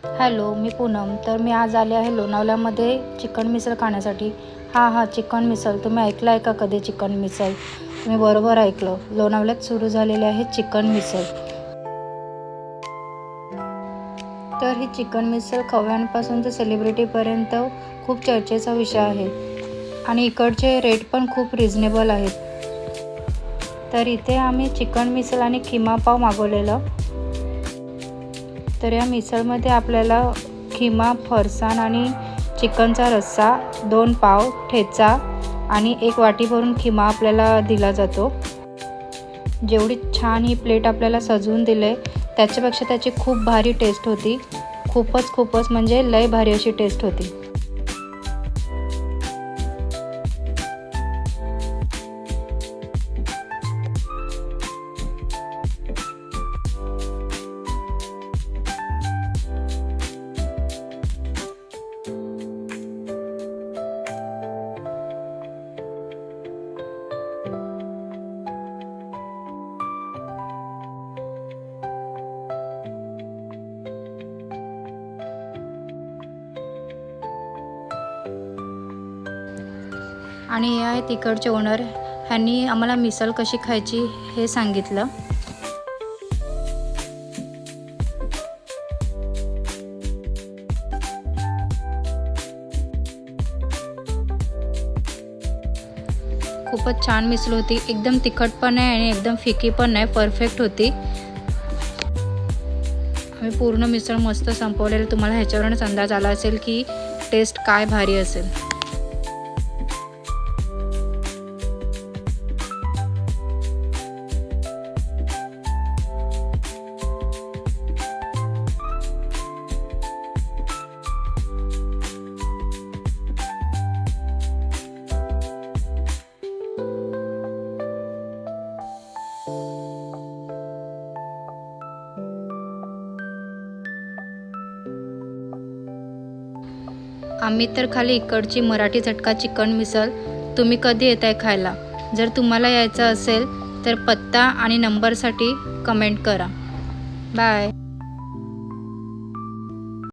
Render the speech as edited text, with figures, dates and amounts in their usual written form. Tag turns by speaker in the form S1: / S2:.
S1: Hello, मी पूनम. तर मी आज आले आहे लोणावळ्यामध्ये चिकन मिसळ खाण्यासाठी. हां, चिकन मिसळ. तुम्ही ऐकलं आहे का कधी चिकन मिसळ? तुम्ही बरोबर ऐकलं. लोणावळ्यात सुरू झालेले आहे चिकन मिसळ. तर ही चिकन मिसळ खव्यांपासून तर सेलिब्रिटीपर्यंत खूप चर्चेचा विषय आहे आणि इकडचे रेट पण खूप रिजनेबल आहेत. तर इथे आम्ही चिकन मिसळ आणि किमा पाव मागवलेलं. तर या मिसळमध्ये आपल्याला खिमा, फरसाण आणि चिकनचा रस्सा, 2 पाव, ठेचा आणि 1 वाटी भरून खिमा आपल्याला दिला जातो. जेवढी छान ही प्लेट आपल्याला सजवून दिले त्याच्यापेक्षा त्याची खूप भारी टेस्ट होती. खूपच म्हणजे लय भारी अशी टेस्ट होती. आणि हे आहे तिकडचे ओनर. ह्यांनी आम्हाला मिसळ कशी खायची हे सांगितलं. खूपच छान मिसळ होती. एकदम तिखट पण नाही आणि एकदम फिकी पण नाही, परफेक्ट होती. आम्ही पूर्ण मिसळ मस्त संपवलेलं. तुम्हाला ह्याच्यावरूनच अंदाज आला असेल की टेस्ट काय भारी असेल. आम्ही तर खाली इकडची मराठी झटका चिकन मिसळ. तुम्ही कधी येताय खायला? जर तुम्हाला यायचं असेल तर पत्ता आणि नंबरसाठी कमेंट करा. बाय.